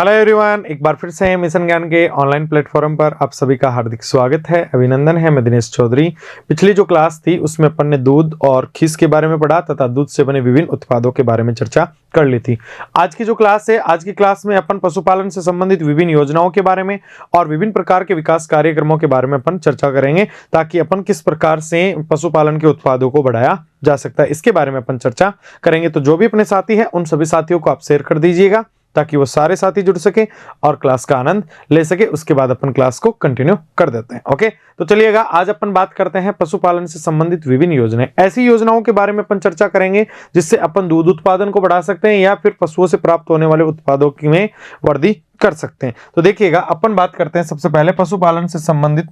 Hello everyone, एक बार फिर से मिशन ज्ञान के ऑनलाइन प्लेटफॉर्म पर आप सभी का हार्दिक स्वागत है, अभिनंदन है। मैं दिनेश चौधरी। पिछली जो क्लास थी उसमें अपन ने दूध और खीस के बारे में पढ़ा तथा दूध से बने विभिन्न उत्पादों के बारे में चर्चा कर ली थी। आज की जो क्लास है, आज की क्लास में अपन पशुपालन से संबंधित विभिन्न योजनाओं के बारे में और विभिन्न प्रकार के विकास कार्यक्रमों के बारे में अपन चर्चा करेंगे, ताकि अपन किस प्रकार से पशुपालन के उत्पादों को बढ़ाया जा सकता है इसके बारे में अपन चर्चा करेंगे। तो जो भी अपने साथी है उन सभी साथियों को आप शेयर कर दीजिएगा, ताकि वो सारे साथी जुड़ सके और क्लास का आनंद ले सके। उसके बाद अपन क्लास को कंटिन्यू कर देते हैं। ओके, तो चलिएगा, आज अपन बात करते हैं पशुपालन से संबंधित विभिन्न योजनाएं। ऐसी योजनाओं के बारे में अपन चर्चा करेंगे जिससे अपन दूध उत्पादन को बढ़ा सकते हैं या फिर पशुओं से प्राप्त होने वाले उत्पादों में वृद्धि कर सकते हैं। तो देखिएगा, अपन बात करते हैं सबसे पहले पशुपालन से संबंधित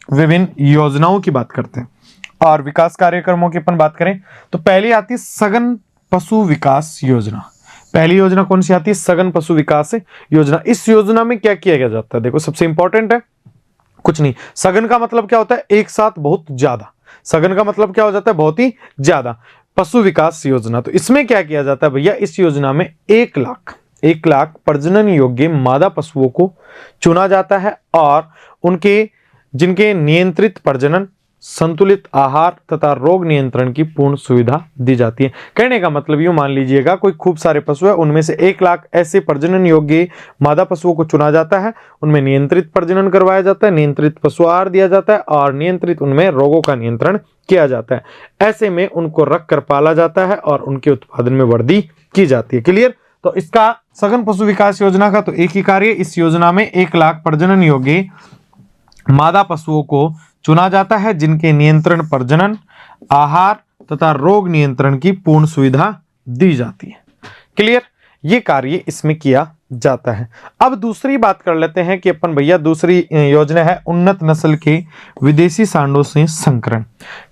विभिन्न योजनाओं की बात करते हैं और विकास कार्यक्रमों की अपन बात करें तो पहली आती है सघन पशु विकास योजना। पहली योजना कौन सी आती है? सघन पशु विकास योजना। इस योजना में क्या किया जाता है? देखो, सबसे इंपॉर्टेंट है कुछ नहीं। सघन का मतलब क्या होता है? एक साथ बहुत ज्यादा। सघन का मतलब क्या हो जाता है? बहुत ही ज्यादा। पशु विकास योजना, तो इसमें क्या किया जाता है भैया? इस योजना में 1 लाख प्रजनन योग्य मादा पशुओं को चुना जाता है और उनके जिनके नियंत्रित प्रजनन, संतुलित आहार तथा रोग नियंत्रण की पूर्ण सुविधा दी जाती है। कहने का मतलब यूं मान लीजिएगा, कोई खूब सारे पशु है, उनमें से 1 लाख ऐसे प्रजनन योग्य मादा पशुओं को चुना जाता है, उनमें नियंत्रित प्रजनन करवाया जाता है, नियंत्रित पशु आहार दिया जाता है और नियंत्रित उनमें रोगों का नियंत्रण किया जाता है। ऐसे में उनको रख कर पाला जाता है और उनके उत्पादन में वृद्धि की जाती है। क्लियर? तो इसका सघन पशु विकास योजना का तो एक ही कार्य, इस योजना में 1 लाख प्रजनन योग्य मादा पशुओं को चुना जाता है जिनके नियंत्रण प्रजनन, आहार तथा रोग नियंत्रण की पूर्ण सुविधा दी जाती है। क्लियर? ये कार्य इसमें किया जाता है। अब दूसरी बात कर लेते हैं कि अपन भैया दूसरी योजना है उन्नत नस्ल के विदेशी सांडों से संकरण।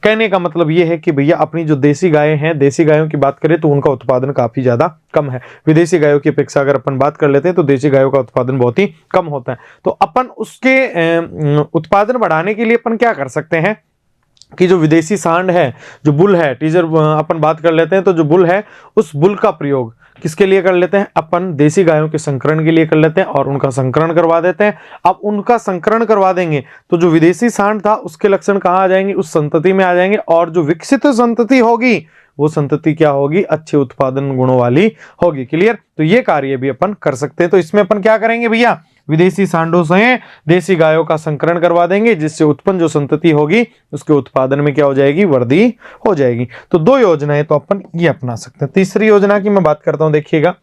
कहने का मतलब ये है कि भैया अपनी जो देसी गायें हैं, देसी गायों की बात करें तो उनका उत्पादन काफी ज्यादा कम है। विदेशी गायों की अपेक्षा अगर अपन बात कर लेते हैं तो देसी गायों का उत्पादन बहुत ही कम होता है। तो अपन उसके उत्पादन बढ़ाने के लिए अपन क्या कर सकते हैं कि जो विदेशी सांड है, जो बुल है, टीजर अपन बात कर लेते हैं, तो जो बुल है उस बुल का प्रयोग किसके लिए कर लेते हैं? अपन देसी गायों के संकरण के लिए कर लेते हैं और उनका संकरण करवा देते हैं। अब उनका संकरण करवा देंगे तो जो विदेशी सांड था उसके लक्षण कहाँ आ जाएंगे? उस संतति में आ जाएंगे और जो विकसित संतति होगी वो संतति क्या होगी? अच्छे उत्पादन गुणों वाली होगी। क्लियर? तो ये कार्य भी अपन कर सकते हैं। तो इसमें अपन क्या करेंगे भैया? विदेशी सांडों से देसी गायों का संकरण करवा देंगे, जिससे उत्पन्न जो संतति होगी उसके उत्पादन में क्या हो जाएगी? वृद्धि हो जाएगी। तो 2 योजनाएं तो अपन ये अपना सकते हैं। तीसरी योजना की मैं बात करता हूं, देखिएगा,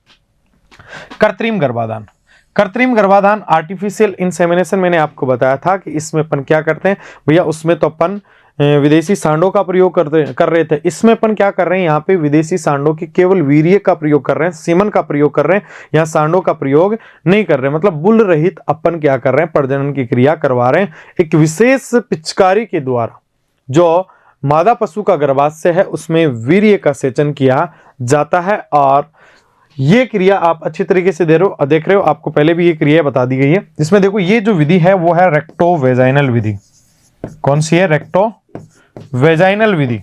कृत्रिम गर्भाधान। कृत्रिम गर्भाधान, आर्टिफिशियल इंसेमिनेशन, मैंने आपको बताया था कि इसमें अपन क्या करते हैं भैया? उसमें तो अपन विदेशी सांडों का प्रयोग कर रहे थे। इसमें अपन क्या कर रहे हैं? यहाँ पे विदेशी सांडों की केवल वीर्य का प्रयोग कर रहे हैं, सीमन का प्रयोग कर रहे हैं, यहाँ सांडों का प्रयोग नहीं कर रहे हैं। मतलब बुल रहित अपन क्या कर रहे हैं? प्रजनन की क्रिया करवा रहे हैं एक विशेष पिचकारी के द्वारा। जो मादा पशु का गर्भाशय है उसमें वीर्य का सेचन किया जाता है और ये क्रिया आप अच्छी तरीके से देख रहे हो। आपको पहले भी ये क्रिया बता दी गई है। इसमें देखो, ये जो विधि है वो है रेक्टो वेजाइनल विधि। कौन सी है? रेक्टो वेजाइनल विधि।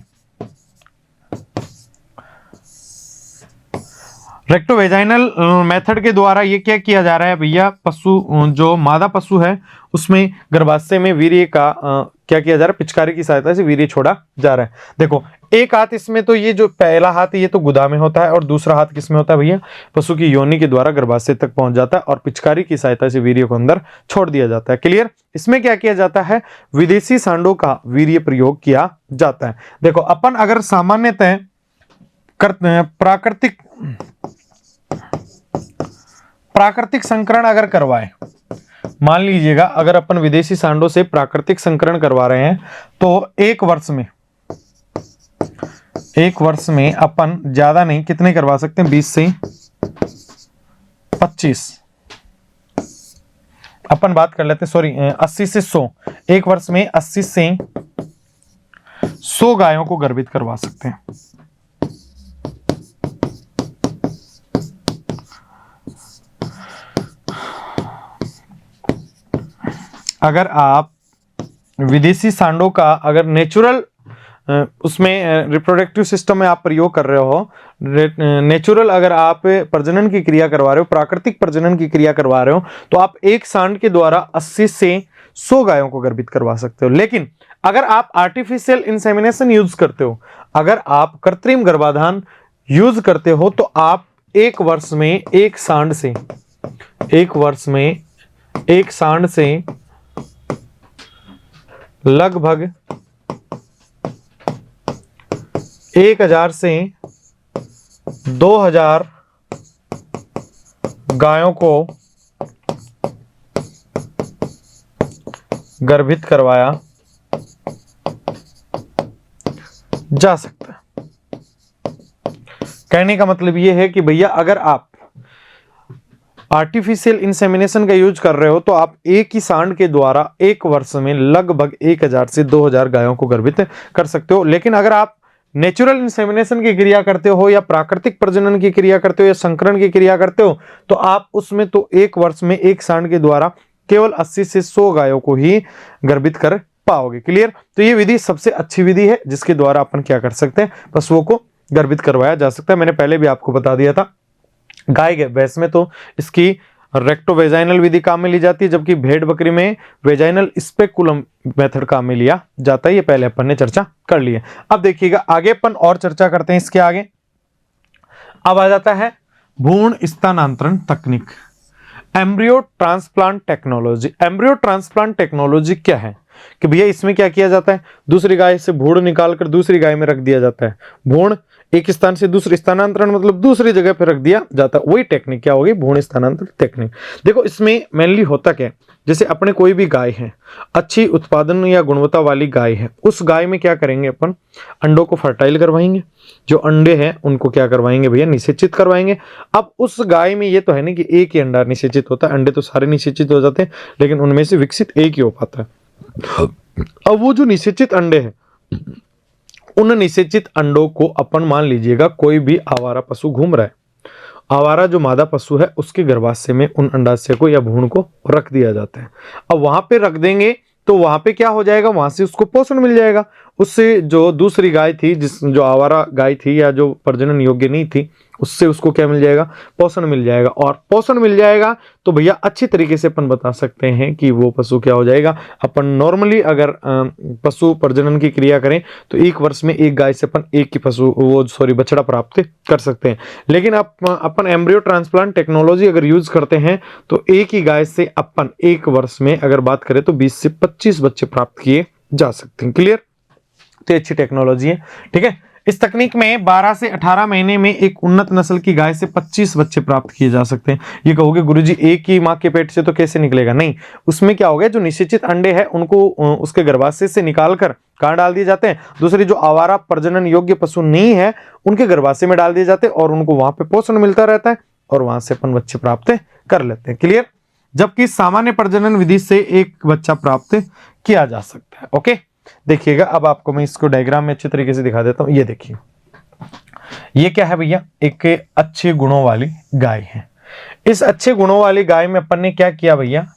रेक्टो वेजाइनल मेथड के द्वारा ये क्या किया जा रहा है भैया? पशु, जो मादा पशु है उसमें गर्भाशय में वीर्य का क्या किया जा रहा है? पिचकारी की सहायता से वीर्य छोड़ा जा रहा है। देखो, एक हाथ इसमें, तो ये जो पहला हाथ है ये तो गुदा में होता है और दूसरा हाथ किसमें होता है भैया? पशु की योनि के द्वारा गर्भाशय तक पहुंच जाता है और पिचकारी की सहायता से वीर्य को अंदर छोड़ दिया जाता है। क्लियर? इसमें क्या किया जाता है? विदेशी सांडों का वीर्य प्रयोग किया जाता है। देखो, अपन अगर सामान्यतः प्राकृतिक संकरण अगर करवाएं, मान लीजिएगा अगर अपन विदेशी सांडों से प्राकृतिक संकरण करवा रहे हैं तो एक वर्ष में अपन ज्यादा नहीं, कितने करवा सकते हैं? 20 से 25 अपन बात कर लेते हैं, सॉरी 80 से 100। एक वर्ष में 80 से 100 गायों को गर्भित करवा सकते हैं। अगर आप विदेशी सांडों का अगर नेचुरल उसमें रिप्रोडक्टिव सिस्टम में आप प्रयोग कर रहे हो, नेचुरल अगर आप प्रजनन की क्रिया करवा रहे हो, प्राकृतिक प्रजनन की क्रिया करवा रहे हो, तो आप एक सांड के द्वारा 80 से 100 गायों को गर्भित करवा सकते हो। लेकिन अगर आप आर्टिफिशियल इंसेमिनेशन यूज करते हो, अगर आप कृत्रिम गर्भाधान यूज करते हो, तो आप एक वर्ष में एक सांड से लगभग 1000 से 2000 गायों को गर्भित करवाया जा सकता है। कहने का मतलब यह है कि भैया अगर आप आर्टिफिशियल इंसेमिनेशन का यूज कर रहे हो, तो आप एक ही सांड के द्वारा एक वर्ष में लगभग 1000 से 2000 गायों को गर्भित कर सकते हो। लेकिन अगर आप नेचुरल इंसेमिनेशन की क्रिया करते हो, या प्राकृतिक प्रजनन की क्रिया करते हो, या संकरण की क्रिया करते हो, तो आप उसमें तो एक वर्ष में एक सांड के द्वारा केवल 80 से 100 गायों को ही गर्भित कर पाओगे। क्लियर? तो ये विधि सबसे अच्छी विधि है जिसके द्वारा अपन क्या कर सकते हैं, पशुओं को गर्भित करवाया जा सकता है। मैंने पहले भी आपको बता दिया था। गाय भैंस में तो इसकी रेक्टोवेजाइनल विधि काम में ली जाती है, जबकि भेड़ बकरी में वेजाइनल स्पेकुलम मेथड काम में लिया जाता है। ये पहले अपन ने चर्चा कर ली है। अब देखिएगा आगे अपन और चर्चा करते हैं इसके आगे। अब आ जाता है भ्रूण स्थानांतरण तकनीक, embryo transplant technology. Embryo transplant technology क्या है कि भैया इसमें क्या किया जाता है, दूसरी गाय से भ्रूण निकालकर दूसरी गाय में रख दिया जाता है। भ्रूण एक स्थान से दूसरे, स्थानांतरण मतलब दूसरी जगह पर रख दिया जाता है। वही टेक्निक क्या होगी, भ्रूण स्थानांतरण टेक्निक। देखो इसमें मेनली होता क्या है, जैसे अपने कोई भी गाय है, अच्छी उत्पादन या गुणवत्ता वाली गाय है, उस गाय में क्या करेंगे अपन, अंडों को फर्टाइल करवाएंगे। जो अंडे हैं उनको क्या करवाएंगे भैया, निषेचित करवाएंगे। अब उस गाय में ये तो है ना कि एक ही अंडा निषेचित होता है, अंडे तो सारे निषेचित हो जाते हैं, लेकिन उनमें से विकसित एक ही हो पाता है। अब वो जो निषेचित अंडे हैं, उन निषेचित अंडों को अपन मान लीजिएगा कोई भी आवारा पशु घूम रहा है, आवारा जो मादा पशु है उसके गर्भाशय में उन अंडाशय को या भ्रूण को रख दिया जाता है। अब वहां पे रख देंगे तो वहां पे क्या हो जाएगा, वहां से उसको पोषण मिल जाएगा। उससे जो दूसरी गाय थी, जो आवारा गाय थी या जो प्रजनन योग्य नहीं थी, उससे उसको क्या मिल जाएगा, पोषण मिल जाएगा। और पोषण मिल जाएगा तो भैया अच्छी तरीके से अपन बता सकते हैं कि वो पशु क्या हो जाएगा। अपन नॉर्मली अगर पशु प्रजनन की क्रिया करें तो एक वर्ष में एक गाय से अपन एक ही बछड़ा प्राप्त कर सकते हैं। लेकिन अपन एम्ब्रियो ट्रांसप्लांट टेक्नोलॉजी अगर यूज करते हैं तो एक ही गाय से अपन एक वर्ष में अगर बात करें तो 20 से 25 बच्चे प्राप्त किए जा सकते हैं। क्लियर? तो अच्छी टेक्नोलॉजी है। ठीक है, इस तकनीक में 12 से 18 महीने में एक उन्नत नस्ल की गाय से 25 बच्चे प्राप्त किए जा सकते हैं। ये कहोगे गुरुजी एक ही मां के पेट से तो कैसे निकलेगा, नहीं, उसमें क्या हो गया, जो निषेचित अंडे हैं उनको उसके गर्भाशय से निकालकर कहां डाल दिए जाते हैं, दूसरी जो आवारा प्रजनन योग्य पशु नहीं है उनके गर्भाशय में डाल दिए जाते हैं, और उनको वहां पे पोषण मिलता रहता है और वहां से अपन बच्चे प्राप्त कर लेते हैं। क्लियर? जबकि सामान्य प्रजनन विधि से एक बच्चा प्राप्त किया जा सकता है। ओके, देखिएगा अब आपको मैं इसको डायग्राम में अच्छे तरीके से दिखा देता हूं। ये देखिए, ये क्या है भैया, एक अच्छे गुणों वाली गाय है। इस अच्छे गुणों वाली गाय में अपन ने क्या किया भैया,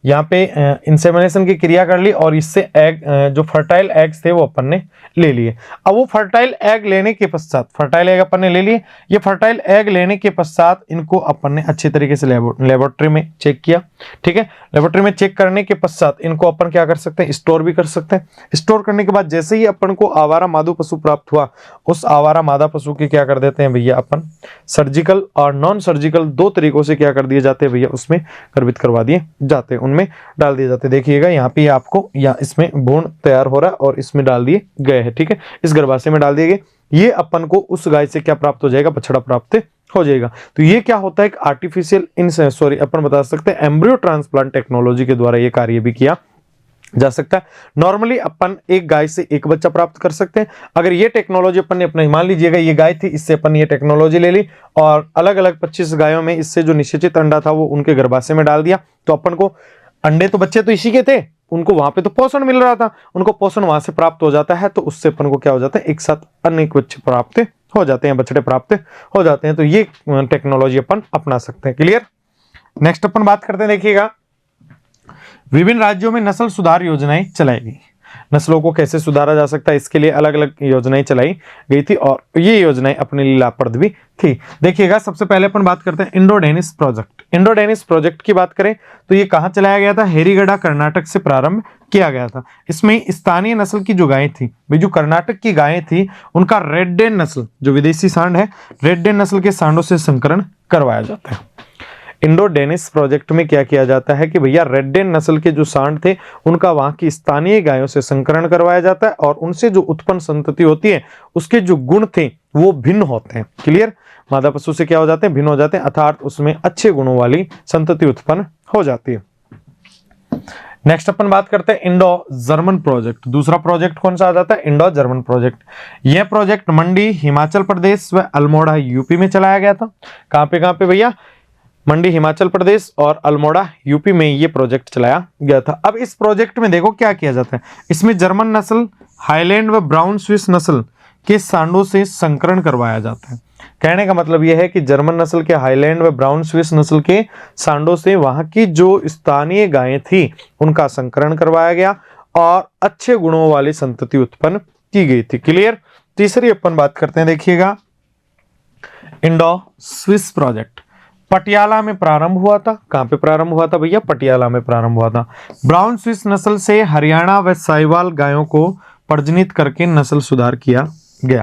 यहाँ पे इंसेमिनेशन की क्रिया कर ली और इससे एग, जो फर्टाइल एग्स थे वो अपन ने ले लिए। अब वो फर्टाइल एग लेने के पश्चात, फर्टाइल एग अपन ने ले लिए, ये फर्टाइल एग लेने के पश्चात इनको अपन ने अच्छे तरीके से लेबोरेटरी में चेक किया। ठीक है, लेबोरेटरी में चेक करने के पश्चात इनको अपन क्या कर सकते हैं, स्टोर भी कर सकते हैं। स्टोर करने के बाद जैसे ही अपन को आवारा मादू पशु प्राप्त हुआ, उस आवारा मादा पशु के क्या कर देते हैं भैया, अपन सर्जिकल और नॉन सर्जिकल दो तरीकों से क्या कर दिए जाते हैं भैया, उसमें गर्भित करवा दिए जाते हैं, उनमें डाल दिए जाते। देखिएगा यहाँ पे आपको या इसमें भ्रूण तैयार हो रहा है और इसमें डाल दिए गए हैं। ठीक है, इस गर्भाशय में डाल दिए गए, ये अपन को उस गाय से क्या प्राप्त हो जाएगा, बछड़ा प्राप्त हो जाएगा। तो ये क्या होता है, एक आर्टिफिशियल अपन बता सकते हैं एम्ब्रियो ट्रांसप्लांट टेक्नोलॉजी के द्वारा ये कार्य भी किया जा सकता है। नॉर्मली अपन एक गाय से एक बच्चा प्राप्त कर सकते हैं। अगर ये टेक्नोलॉजी अपन ने अपने, मान लीजिएगा ये गाय थी, इससे अपन ये टेक्नोलॉजी ले ली और अलग अलग 25 गायों में इससे जो निषेचित अंडा था वो उनके गर्भाशय में डाल दिया, तो अपन को अंडे तो बच्चे तो इसी के थे, उनको वहां पे तो पोषण मिल रहा था, उनको पोषण वहां से प्राप्त हो जाता है, तो उससे अपन को क्या हो जाता है, एक साथ अनेक बच्चे प्राप्त हो जाते हैं, बछड़े प्राप्त हो जाते हैं। तो ये टेक्नोलॉजी अपन अपना सकते हैं। क्लियर? नेक्स्ट अपन बात करते हैं, देखिएगा विभिन्न राज्यों में नस्ल सुधार योजनाएं चलाई गई। नस्लों को कैसे सुधारा जा सकता है, इसके लिए अलग अलग योजनाएं चलाई गई थी और ये योजनाएं अपने लिए लाभप्रद भी थी। देखिएगा, सबसे पहले अपन बात करते हैं Indo Danish project. Indo Danish project की बात करें तो ये कहाँ चलाया गया था? हेरीगढ़ा कर्नाटक से प्रारंभ किया गया था। इसमें स्थानीय नस्ल की जो गायें थी, भाई जो कर्नाटक की गायें थी उनका रेड डेन नस्ल, जो विदेशी सांड है, रेड डेन नस्ल के सांडों से संकरण करवाया जाता है। इंडो डेनिस प्रोजेक्ट में क्या किया जाता है कि भैया रेड डेन नस्ल के जो सांड थे उनका वहां की स्थानीय गायों से संकरण करवाया जाता है और उनसे जो उत्पन्न संतति होती है उसके जो गुण थे वो भिन्न होते हैं। क्लियर? मादा पशु से क्या हो जाते हैं? भिन्न हो जाते हैं, अर्थात उसमें अच्छे गुणों वाली संतति उत्पन्न हो जाती है। नेक्स्ट अपन बात करते हैं इंडो जर्मन प्रोजेक्ट। दूसरा प्रोजेक्ट कौन सा आ जाता है? Indo German project. यह प्रोजेक्ट मंडी हिमाचल प्रदेश व अल्मोड़ा यूपी में चलाया गया था। कहां पे भैया? मंडी हिमाचल प्रदेश और अल्मोड़ा यूपी में ये प्रोजेक्ट चलाया गया था। अब इस प्रोजेक्ट में देखो क्या किया जाता है, इसमें जर्मन नस्ल, हाईलैंड व ब्राउन स्विस नस्ल के सांडों से संकरण करवाया जाता है। कहने का मतलब यह है कि जर्मन नस्ल के, हाईलैंड व ब्राउन स्विस नस्ल के सांडों से वहां की जो स्थानीय गायें थी उनका संकरण करवाया गया और अच्छे गुणों वाली संतति उत्पन्न की गई थी। क्लियर? तीसरी अपन बात करते हैं, देखिएगा इंडो स्विस प्रोजेक्ट पटियाला में प्रारंभ हुआ था। कहां पे प्रारंभ हुआ था भैया? पटियाला में प्रारंभ हुआ था। ब्राउन स्विस नस्ल से हरियाणा व साहिवाल गायों को प्रजनित करके नस्ल सुधार किया गया।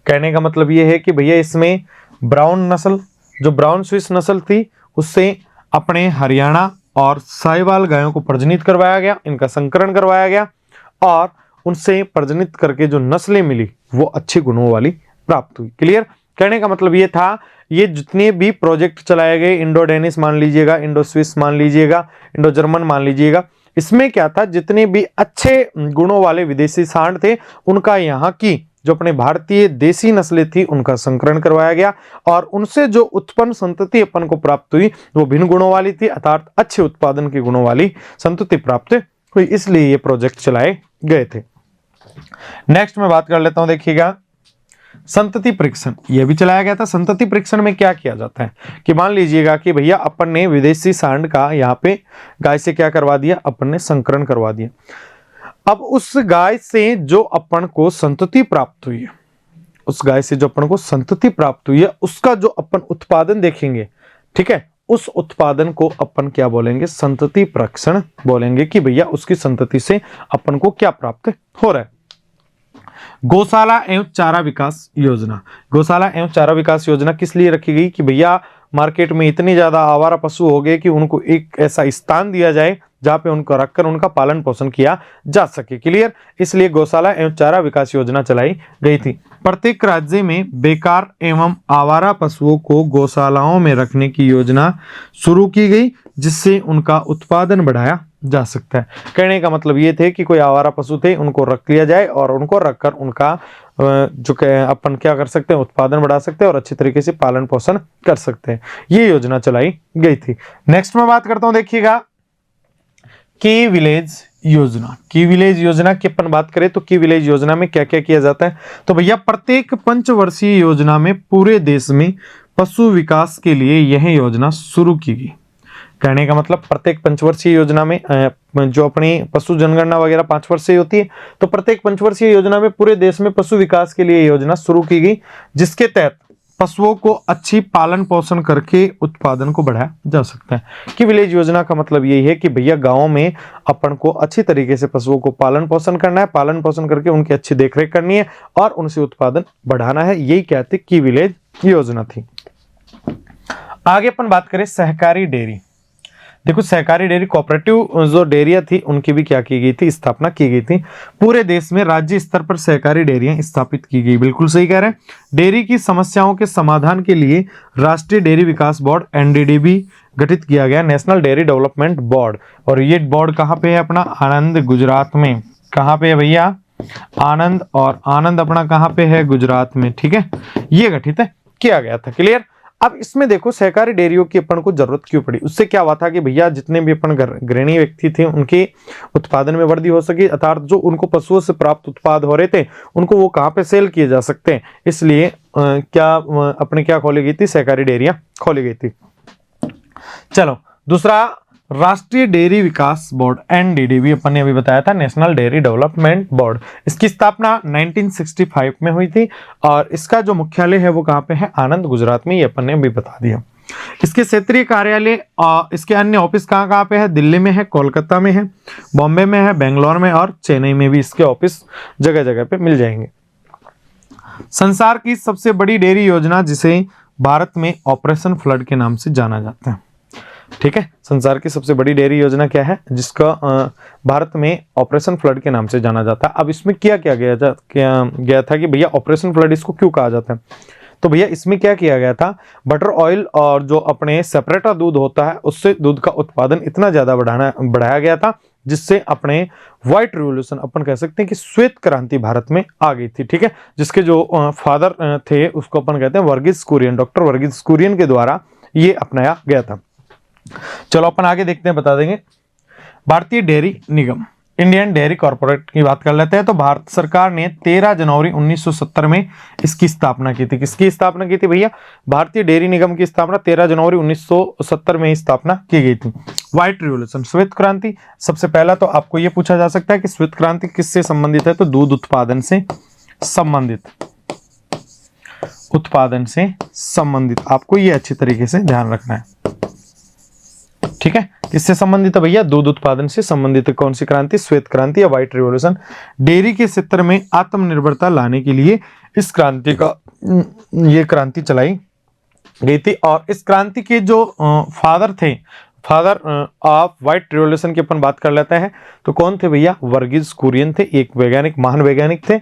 कहने का मतलब यह है कि भैया इसमें ब्राउन नस्ल, जो ब्राउन स्विस नस्ल थी, उससे अपने हरियाणा और साहिवाल गायों को प्रजनित करवाया गया, इनका संकरण करवाया गया और उनसे प्रजनित करके जो नस्लें मिली वो अच्छे गुणों वाली प्राप्त हुई। क्लियर? कहने का मतलब ये था, ये जितने भी प्रोजेक्ट चलाए गए, इंडो डेनिस मान लीजिएगा, इंडो स्विस मान लीजिएगा, इंडो जर्मन मान लीजिएगा, इसमें क्या था, जितने भी अच्छे गुणों वाले विदेशी सांड थे उनका यहाँ की जो अपने भारतीय देसी नस्लें थी उनका संकरण करवाया गया और उनसे जो उत्पन्न संतति अपन को प्राप्त हुई वो भिन्न गुणों वाली थी, अर्थात अच्छे उत्पादन के गुणों वाली संतति प्राप्त हुई, इसलिए ये प्रोजेक्ट चलाए गए थे। नेक्स्ट में बात कर लेता हूं, देखिएगा संतति परीक्षण, यह भी चलाया गया था। संतति परीक्षण में क्या किया जाता है कि मान लीजिएगा कि भैया अपन ने विदेशी सांड का यहाँ पे गाय से क्या करवा दिया, अपन ने संकरण करवा दिया। अब उस गाय से जो अपन को संतति प्राप्त हुई है, उस गाय से जो अपन को संतति प्राप्त हुई है उसका जो अपन उत्पादन देखेंगे, ठीक है, उस उत्पादन को अपन क्या बोलेंगे? संतति परीक्षण बोलेंगे कि भैया उसकी संतति से अपन को क्या प्राप्त हो रहा है। गौशाला एवं चारा विकास योजना। गौशाला एवं चारा विकास योजना किस लिए रखी गई कि भैया मार्केट में इतनी ज्यादा आवारा पशु हो गए कि उनको एक ऐसा स्थान दिया जाए जहां पे उनको रखकर उनका पालन पोषण किया जा सके। क्लियर? इसलिए गौशाला एवं चारा विकास योजना चलाई गई थी। प्रत्येक राज्य में बेकार एवं आवारा पशुओं को गौशालाओं में रखने की योजना शुरू की गई जिससे उनका उत्पादन बढ़ाया जा सकता है। कहने का मतलब ये थे कि कोई आवारा पशु थे उनको रख लिया जाए और उनको रखकर उनका जो अपन क्या कर सकते हैं, उत्पादन बढ़ा सकते हैं और अच्छी तरीके से पालन पोषण कर सकते हैं। ये योजना चलाई गई थी। नेक्स्ट में बात करता हूं, देखिएगा की विलेज योजना। की विलेज योजना की अपन बात करें तो की विलेज योजना में क्या क्या किया जाता है, तो भैया प्रत्येक पंचवर्षीय योजना में पूरे देश में पशु विकास के लिए यह योजना शुरू की गई। कहने का मतलब प्रत्येक पंचवर्षीय योजना में जो अपनी पशु जनगणना वगैरह 5 वर्ष से होती है, तो प्रत्येक पंचवर्षीय योजना में पूरे देश में पशु विकास के लिए योजना शुरू की गई जिसके तहत पशुओं को अच्छी पालन पोषण करके उत्पादन को बढ़ाया जा सकता है। कि विलेज योजना का मतलब यही है कि भैया गांवों में अपन को अच्छी तरीके से पशुओं को पालन पोषण करना है, पालन पोषण करके उनकी अच्छी देखरेख करनी है और उनसे उत्पादन बढ़ाना है। यही कहते की विलेज योजना थी। आगे अपन बात करें सहकारी डेयरी। देखो सहकारी डेयरी कोऑपरेटिव जो डेयरियां थी उनकी भी क्या की गई थी, स्थापना की गई थी। पूरे देश में राज्य स्तर पर सहकारी डेयरियां स्थापित की गई। बिल्कुल सही कह रहे हैं। डेयरी की समस्याओं के समाधान के लिए राष्ट्रीय डेयरी विकास बोर्ड NDDB गठित किया गया, नेशनल डेयरी डेवलपमेंट बोर्ड। और ये बोर्ड कहाँ पे है अपना? आनंद, गुजरात में। कहाँ पे है भैया? आनंद। और आनंद अपना कहाँ पे है? गुजरात में। ठीक है, ये गठित किया गया था। क्लियर? अब इसमें देखो सहकारी डेयरियों की अपन को जरूरत क्यों पड़ी। उससे क्या हुआ था कि भैया जितने भी अपन गृहिणी व्यक्ति थे उनके उत्पादन में वृद्धि हो सकी, अर्थात जो उनको पशुओं से प्राप्त उत्पाद हो रहे थे उनको वो कहाँ पे सेल किए जा सकते हैं। इसलिए अपने क्या खोली गई थी? सहकारी डेयरियां खोली गई थी। चलो दूसरा राष्ट्रीय डेयरी विकास बोर्ड एनडीडीबी अपन ने अभी बताया था, नेशनल डेयरी डेवलपमेंट बोर्ड। इसकी स्थापना 1965 में हुई थी और इसका जो मुख्यालय है वो कहाँ पे है, आनंद, गुजरात में, ये अपन ने अभी बता दिया। इसके क्षेत्रीय कार्यालय इसके अन्य ऑफिस कहाँ कहाँ पे है, दिल्ली में है, कोलकाता में है, बॉम्बे में है, बेंगलोर में और चेन्नई में भी इसके ऑफिस जगह जगह पे मिल जाएंगे। संसार की सबसे बड़ी डेयरी योजना जिसे भारत में ऑपरेशन फ्लड के नाम से जाना जाता है। ठीक है, संसार की सबसे बड़ी डेयरी योजना क्या है, जिसका भारत में ऑपरेशन फ्लड के नाम से जाना जाता है। अब इसमें क्या क्या गया था कि भैया ऑपरेशन फ्लड इसको क्यों कहा जाता है, तो भैया इसमें क्या किया गया था, बटर ऑयल और जो अपने सेपरेटा दूध होता है उससे दूध का उत्पादन इतना ज्यादा बढ़ाया गया था, जिससे अपने व्हाइट रिवॉल्यूशन अपन कह सकते हैं कि श्वेत क्रांति भारत में आ गई थी। ठीक है, जिसके जो फादर थे उसको अपन कहते हैं वर्गीज कुरियन, डॉक्टर वर्गीज कुरियन के द्वारा ये अपनाया गया था। चलो अपन आगे देखते हैं, बता देंगे। भारतीय डेयरी निगम, इंडियन डेयरी कॉर्पोरेट की बात कर लेते हैं। तो भारत सरकार ने 13 जनवरी 1970 में इसकी स्थापना की थी। किसकी स्थापना की थी भैया, भारतीय डेयरी निगम की स्थापना 13 जनवरी 1970 में स्थापना की गई थी। व्हाइट रिवॉल्यूशन, श्वेत क्रांति, सबसे पहला तो आपको यह पूछा जा सकता है कि श्वेत क्रांति किससे संबंधित है, तो दूध उत्पादन से संबंधित, उत्पादन से संबंधित, आपको यह अच्छी तरीके से ध्यान रखना है। ठीक है, किससे संबंधित है भैया, दूध उत्पादन से संबंधित है। कौन सी क्रांति, श्वेत क्रांति या व्हाइट रिवॉल्यूशन। डेयरी के क्षेत्र में आत्मनिर्भरता लाने के लिए इस क्रांति का ये क्रांति चलाई गई थी। और इस क्रांति के जो फादर थे, फादर ऑफ व्हाइट रिवॉल्यूशन की अपन बात कर लेते हैं, तो कौन थे भैया, वर्गीज कुरियन थे, एक वैज्ञानिक, महान वैज्ञानिक थे।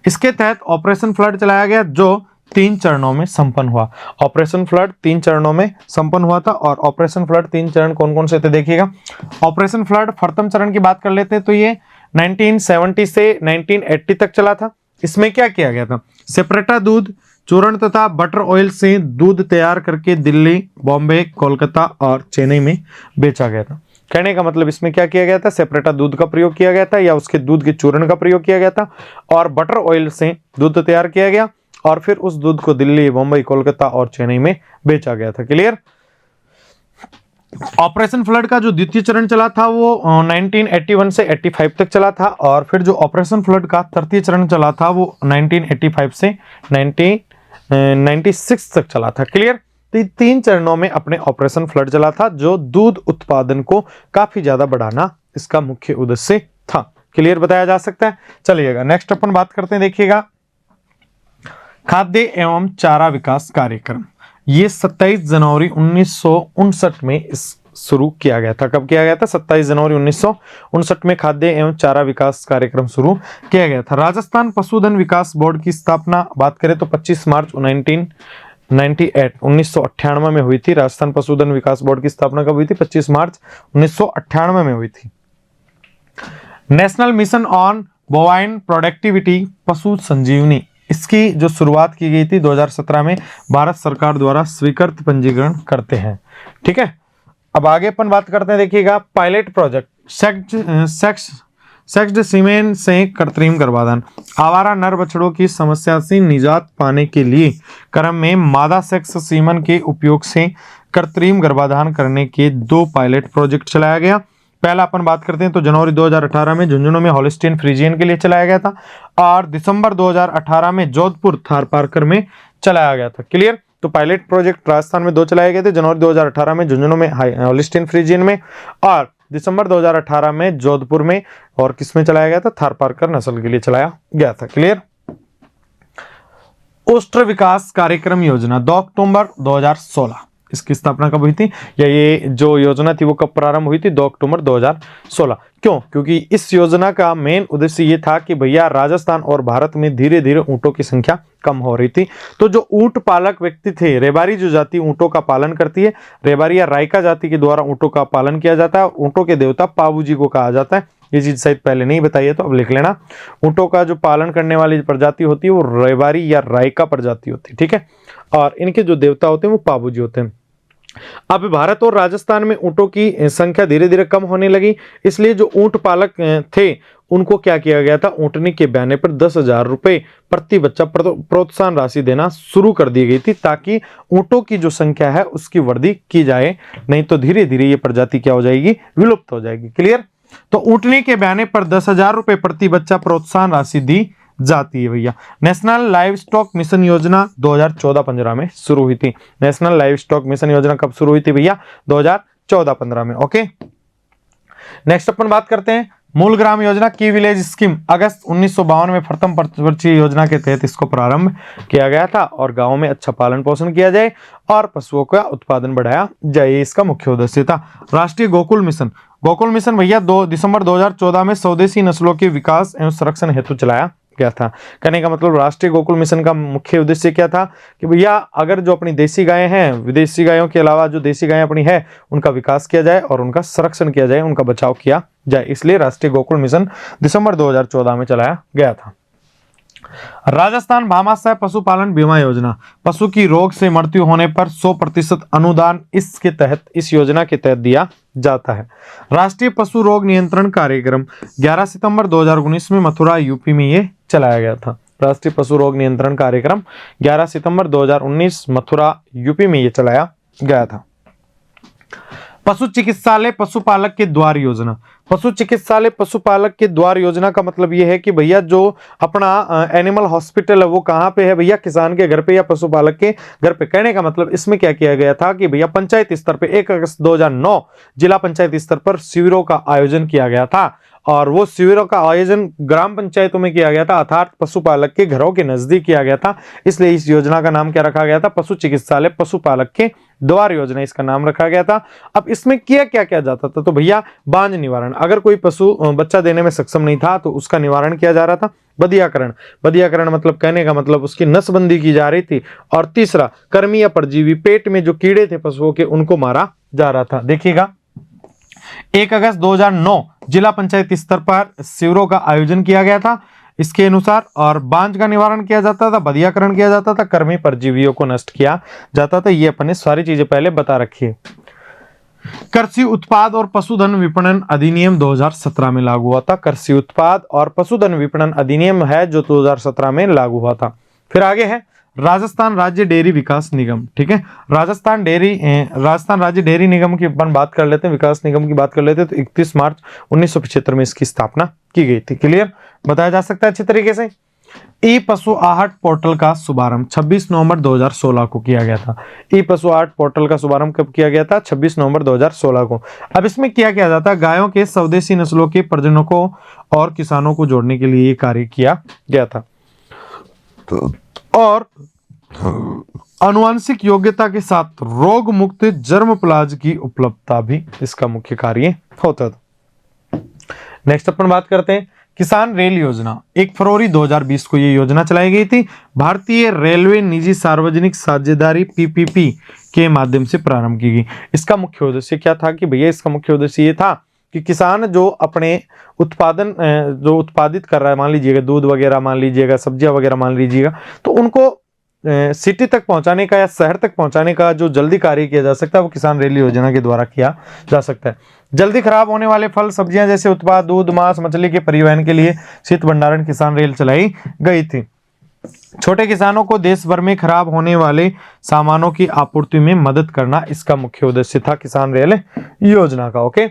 इसके तहत ऑपरेशन फ्लड चलाया गया जो 3 चरणों में संपन्न हुआ। ऑपरेशन फ्लड 3 चरणों में संपन्न हुआ था। और ऑपरेशन फ्लड 3 चरण कौन कौन से थे देखिएगा। ऑपरेशन फ्लड प्रथम चरण की बात कर लेते हैं, तो ये 1970 से 1980 तक चला था। इसमें क्या किया गया था, सेपरेटा दूध, चूर्ण तथा बटर ऑयल से दूध तैयार करके दिल्ली, बॉम्बे, कोलकाता और चेन्नई में बेचा गया था। कहने का मतलब इसमें क्या किया गया था, सेपरेटा दूध का प्रयोग किया गया था या उसके दूध के चूर्ण का प्रयोग किया गया था, और बटर ऑयल से दूध तैयार किया गया और फिर उस दूध को दिल्ली, मुंबई, कोलकाता और चेन्नई में बेचा गया था। क्लियर। ऑपरेशन फ्लड का जो द्वितीय चरण चला था वो 1981 से 85 तक चला था। और फिर जो ऑपरेशन फ्लड का तृतीय चरण चला था वो 1985 से 1996 तक चला था। क्लियर। तो 3 चरणों में अपने ऑपरेशन फ्लड चला था, जो दूध उत्पादन को काफी ज्यादा बढ़ाना इसका मुख्य उद्देश्य था। क्लियर बताया जा सकता है। चलिएगा नेक्स्ट अपन बात करते हैं, देखिएगा खाद्य एवं चारा विकास कार्यक्रम। ये 27 जनवरी 1959 में शुरू किया गया था। कब किया गया था, 27 जनवरी 1959 में खाद्य एवं चारा विकास कार्यक्रम शुरू किया गया था। राजस्थान पशुधन विकास बोर्ड की स्थापना बात करें तो 25 मार्च 1998 में हुई थी। राजस्थान पशुधन विकास बोर्ड की स्थापना कब हुई थी, 25 मार्च 1998 में हुई थी। National mission on bovine productivity, पशु संजीवनी, इसकी जो शुरुआत की गई थी 2017 में भारत सरकार द्वारा स्वीकृत पंजीकरण करते हैं। ठीक है, अब आगे अपन बात करते हैं, देखिएगा पायलट प्रोजेक्ट सेक्स्ड सीमेन से कृत्रिम गर्भाधान। आवारा नर बछड़ों की समस्या से निजात पाने के लिए क्रम में मादा सेक्स सीमन के उपयोग से कृत्रिम गर्भाधान करने के 2 पायलट प्रोजेक्ट चलाया गया। पहला अपन बात करते हैं तो जनवरी 2018 में झुंझुनू में हॉलिस्टीन फ्रीजियन के लिए चलाया गया था और दिसंबर 2018 में जोधपुर थारपारकर में चलाया गया था। क्लियर। तो पायलट प्रोजेक्ट राजस्थान में 2 चलाए गए थे, जनवरी 2018 में झुंझुनू में हॉलिस्टीन फ्रीजियन में और दिसंबर 2018 में जोधपुर में, और किसमें चलाया गया था, थारपारकर नस्ल के लिए चलाया गया था। क्लियर। उष्ट्र विकास कार्यक्रम योजना 2 अक्टूबर 2016, इसकी स्थापना कब हुई थी, या ये जो योजना थी वो कब प्रारंभ हुई थी, 2 अक्टूबर 2016। क्यों, क्योंकि इस योजना का मेन उद्देश्य ये था कि भैया राजस्थान और भारत में धीरे धीरे ऊंटों की संख्या कम हो रही थी। तो जो ऊंट पालक व्यक्ति थे, रेबारी जो जाति ऊंटों का पालन करती है, रेबारी या रायका जाति के द्वारा ऊंटों का पालन किया जाता है। ऊंटों के देवता पाबूजी को कहा जाता है। ये चीज शायद पहले नहीं बताई है तो अब लिख लेना। ऊंटों का जो पालन करने वाली प्रजाति होती है वो रेबारी या रायका प्रजाति होती है। ठीक है, और इनके जो देवता होते हैं वो पाबूजी होते हैं। अब भारत और राजस्थान में ऊंटों की संख्या धीरे धीरे कम होने लगी, इसलिए जो ऊंट पालक थे उनको क्या किया गया था, ऊँटनी के बयाने पर 10,000 रुपए प्रति बच्चा प्रोत्साहन राशि देना शुरू कर दी गई थी, ताकि ऊँटों की जो संख्या है उसकी वृद्धि की जाए, नहीं तो धीरे धीरे ये प्रजाति क्या हो जाएगी, विलुप्त हो जाएगी। क्लियर। तो ऊँटनी के बयाने पर 10,000 रुपए प्रति बच्चा प्रोत्साहन राशि दी जाती है भैया। नेशनल लाइव स्टॉक मिशन योजना 2014-15 में शुरू हुई थी। नेशनल लाइव स्टॉक मिशन योजना कब शुरू हुई थी भैया, 2014-15 में। ओके, नेक्स्ट अपन बात करते हैं मूल ग्राम योजना की विलेज स्कीम। अगस्त 1952 में प्रथम पंचवर्षीय योजना के तहत इसको प्रारंभ किया गया था, और गांव में अच्छा पालन पोषण किया जाए और पशुओं का उत्पादन बढ़ाया जाए, इसका मुख्य उद्देश्य था। राष्ट्रीय गोकुल मिशन, गोकुल मिशन भैया 2 दिसंबर 2014 में स्वदेशी नस्लों के विकास एवं संरक्षण हेतु चलाया गया था। कहने का मतलब राष्ट्रीय गोकुल मिशन का मुख्य उद्देश्य क्या था कि भैया अगर जो अपनी देसी गायें हैं, विदेशी गायों के अलावा जो देसी गायें अपनी है, उनका विकास किया जाए और उनका संरक्षण किया जाए, उनका बचाव किया जाए, इसलिए राष्ट्रीय गोकुल मिशन दिसंबर 2014 में चलाया गया था। राजस्थान भामाशाह पशुपालन बीमा योजना, पशु की रोग से मृत्यु होने पर 100% अनुदान इसके तहत, इस योजना के तहत दिया जाता है। राष्ट्रीय पशु रोग नियंत्रण कार्यक्रम 11 सितंबर 2019 में मथुरा यूपी में ये चलाया गया था। राष्ट्रीय पशु रोग नियंत्रण कार्यक्रम 11 सितंबर 2019 मथुरा यूपी में ये चलाया गया था। पशु चिकित्सालय पशुपालक के द्वार योजना, पशु चिकित्सालय पशुपालक के द्वार योजना का मतलब ये है कि भैया जो अपना एनिमल हॉस्पिटल है वो कहाँ पे है भैया, किसान के घर पे या पशुपालक के घर पे। कहने का मतलब इसमें क्या किया गया था कि भैया पंचायत स्तर पे 1 अगस्त 2009 जिला पंचायत स्तर पर शिविरों का आयोजन किया गया था, और वो शिविरों का आयोजन ग्राम पंचायतों में किया गया था, अर्थात पशुपालक के घरों के नजदीक किया गया था। इसलिए इस योजना का नाम क्या रखा गया था, पशु चिकित्सालय पशुपालक के द्वार योजना इसका नाम रखा गया था। अब इसमें किया क्या क्या जाता था, तो भैया बांझ निवारण, अगर कोई पशु बच्चा देने में सक्षम नहीं था तो उसका निवारण किया जा रहा था। बधियाकरण, बधियाकरण मतलब कहने का मतलब उसकी नसबंदी की जा रही थी। और तीसरा कृमि या परजीवी, पेट में जो कीड़े थे पशुओं के उनको मारा जा रहा था। देखिएगा 1 अगस्त 2009 जिला पंचायत स्तर पर शिविरों का आयोजन किया गया था इसके अनुसार, और बांझ का निवारण किया जाता था, बधियाकरण किया जाता था, कृमि परजीवियों को नष्ट किया जाता था। ये अपने सारी चीजें पहले बता रखी है। कृषि उत्पाद और पशुधन विपणन अधिनियम 2017 में लागू हुआ था। कृषि उत्पाद और पशुधन विपणन अधिनियम है जो 2017 में लागू हुआ था। फिर आगे है राजस्थान राज्य डेयरी विकास निगम। ठीक है, राजस्थान राज्य डेयरी निगम की अपन बात कर लेते हैं, विकास निगम की बात कर लेते हैं। तो 31 मार्च 1975 में इसकी स्थापना की गई थी। क्लियर, बताया जा सकता है अच्छी तरीके से। ई पशु आहट पोर्टल का शुभारंभ 26 नवंबर 2016 को किया गया था। ई पशु आहट पोर्टल का शुभारंभ कब किया गया था, 26 नवंबर 2016 को। अब इसमें क्या किया जाता है, गायों के स्वदेशी नस्लों के प्रजनकों और किसानों को जोड़ने के लिए ये कार्य किया गया था, और आनुवंशिक योग्यता के साथ रोग मुक्त जर्मप्लाज की उपलब्धता भी इसका मुख्य कार्य होता था। नेक्स्ट अपन बात करते हैं किसान रेल योजना। 1 फरवरी 2020 को ये योजना चलाई गई थी। भारतीय रेलवे निजी सार्वजनिक साझेदारी पीपीपी के माध्यम से प्रारंभ की गई। इसका मुख्य उद्देश्य क्या था कि भैया, इसका मुख्य उद्देश्य ये था कि किसान जो अपने उत्पादन जो उत्पादित कर रहा है, मान लीजिएगा दूध वगैरह, मान लीजिएगा सब्जियां वगैरह मान लीजिएगा, तो उनको सिटी तक पहुंचाने का या शहर तक पहुंचाने का जो जल्दी कार्य किया जा सकता है वो किसान रेल योजना के द्वारा किया जा सकता है। जल्दी खराब होने वाले फल सब्जियां जैसे उत्पाद दूध मांस मछली के परिवहन के लिए शीत भंडारण किसान रेल चलाई गई थी। छोटे किसानों को देश भर में खराब होने वाले सामानों की आपूर्ति में मदद करना इसका मुख्य उद्देश्य था किसान रेल योजना का। ओके,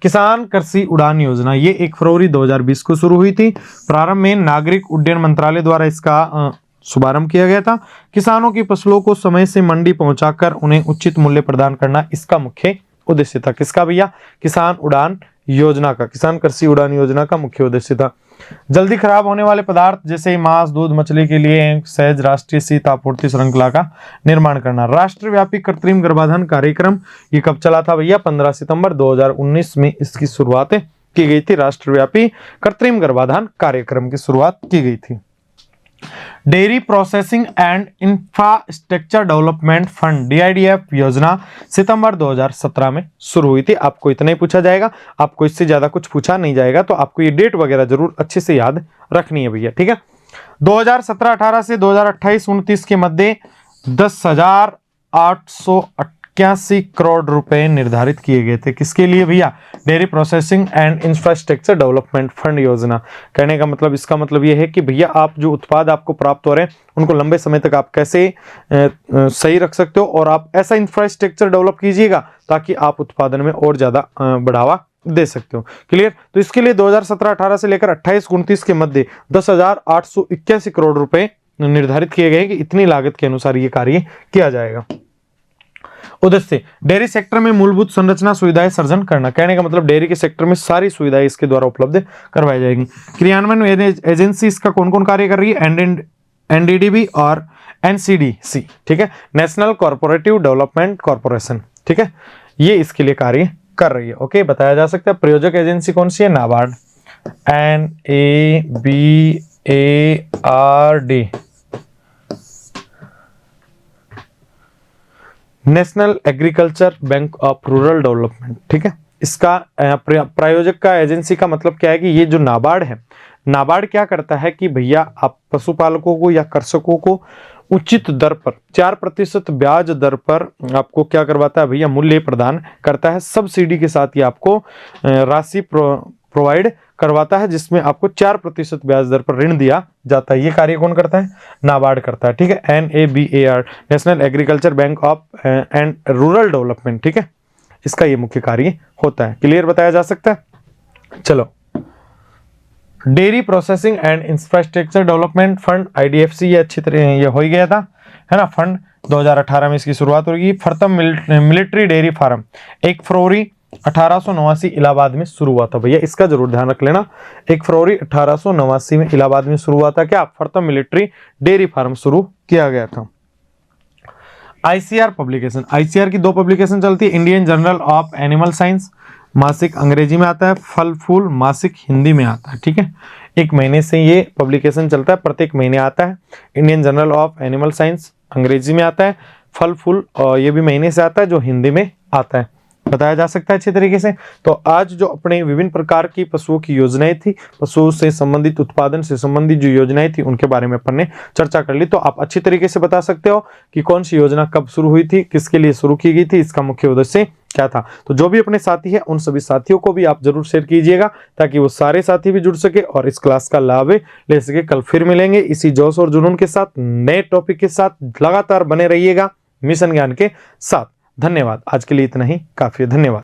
किसान कृषि उड़ान योजना, ये 1 फरवरी 2020 को शुरू हुई थी। प्रारंभ में नागरिक उड्डयन मंत्रालय द्वारा इसका शुभारंभ किया गया था। किसानों की फसलों को समय से मंडी पहुंचाकर उन्हें उचित मूल्य प्रदान करना इसका मुख्य उद्देश्य था। किसका भैया, किसान उड़ान योजना का, किसान कृषि उड़ान योजना का मुख्य उद्देश्य था। जल्दी खराब होने वाले पदार्थ जैसे मांस दूध मछली के लिए सहज राष्ट्रीय शीत आपूर्ति श्रृंखला का निर्माण करना। राष्ट्रव्यापी कृत्रिम गर्भाधान कार्यक्रम, ये कब चला था भैया, 15 सितंबर 2019 में इसकी शुरुआत की गई थी। राष्ट्रव्यापी कृत्रिम गर्भाधान कार्यक्रम की शुरुआत की गई थी। Dairy processing and infrastructure development fund DIDF योजना सितंबर 2017 में शुरू हुई थी। आपको इतना ही पूछा जाएगा, आपको इससे ज्यादा कुछ पूछा नहीं जाएगा, तो आपको ये डेट वगैरह जरूर अच्छे से याद रखनी है भैया। ठीक है, 2017-18 से 2028-29 के मध्य 10,800 करोड़ रुपए निर्धारित किए गए थे। किसके लिए भैया? Dairy processing and infrastructure development fund योजना। कहने का मतलब, इसका मतलब ये है कि भैया आप जो उत्पाद आपको प्राप्त हो रहे हैं उनको लंबे समय तक आप कैसे सही रख सकते हो, और आप ऐसा इंफ्रास्ट्रक्चर डेवलप कीजिएगा ताकि आप उत्पादन में और ज्यादा बढ़ावा दे सकते हो। क्लियर? तो इसके लिए 2017-18 से लेकर 28-29 के मध्य 10,881 करोड़ रुपए निर्धारित किए गए कि इतनी लागत के अनुसार ये कार्य किया जाएगा। उद्देश्य, डेयरी सेक्टर में मूलभूत संरचना सुविधाएं सर्जन करना। कहने का मतलब डेयरी के सेक्टर में सारी सुविधाएं इसके द्वारा उपलब्ध करवाई जाएगी। क्रियान्वयन एजेंसी इसका कौन कौन कार्य कर रही है? एनडीडीबी और एनसीडीसी, ठीक है, नेशनल कॉर्पोरेटिव डेवलपमेंट कॉर्पोरेशन, ठीक है, ये इसके लिए कार्य कर रही है। ओके, बताया जा सकता है। प्रयोजक एजेंसी कौन सी है? NABARD, NABARD, national agriculture bank of rural development, ठीक है। इसका प्रायोजक का एजेंसी का मतलब क्या है कि ये जो नाबार्ड है, नाबार्ड क्या करता है कि भैया आप पशुपालकों को या कृषकों को उचित दर पर 4% ब्याज दर पर आपको क्या करवाता है भैया? मूल्य प्रदान करता है। सब्सिडी के साथ ये आपको राशि प्रोवाइड करवाता है, जिसमें आपको 4% ब्याज दर पर ऋण दिया जाता है। ये कार्य कौन करता है? नाबार्ड करता है, ठीक है। NABARD, national agriculture bank of and rural development, ठीक है, इसका ये मुख्य कार्य होता है। क्लियर बताया जा सकता है। चलो, dairy processing and infrastructure development fund IDFC, ये अच्छी तरह ये हो ही गया था, है ना। फंड 2018 में इसकी शुरुआत होगी। प्रथम मिलिट्री डेयरी फार्म 1 फरवरी 1889 इलाहाबाद में शुरू हुआ था। भैया इसका जरूर ध्यान रख लेना, 1 फरवरी 1889 में इलाहाबाद में शुरू हुआ था। क्या? प्रथम मिलिट्री डेयरी फार्म शुरू किया गया था। ICR पब्लिकेशन, ICR की 2 पब्लिकेशन चलती है। Indian journal of animal science मासिक अंग्रेजी में आता है, फल फूल मासिक हिंदी में आता है, ठीक है। 1 महीने से ये पब्लिकेशन चलता है, प्रत्येक महीने आता है। Indian journal of animal science अंग्रेजी में आता है, फल फूल और ये भी महीने से आता है, जो हिंदी में आता है। बताया जा सकता है अच्छे तरीके से। तो आज जो अपने विभिन्न प्रकार की पशुओं की योजनाएं थी, पशुओं से संबंधित, उत्पादन से संबंधित जो योजनाएं थी, उनके बारे में अपन ने चर्चा कर ली। तो आप अच्छी तरीके से बता सकते हो कि कौन सी योजना कब शुरू हुई थी, किसके लिए शुरू की गई थी, इसका मुख्य उद्देश्य क्या था। तो जो भी अपने साथी है उन सभी साथियों को भी आप जरूर शेयर कीजिएगा, ताकि वो सारे साथी भी जुड़ सके और इस क्लास का लाभ ले सके। कल फिर मिलेंगे इसी जोश और जुनून के साथ, नए टॉपिक के साथ। लगातार बने रहिएगा मिशन ज्ञान के साथ। धन्यवाद। आज के लिए इतना ही काफी है। धन्यवाद।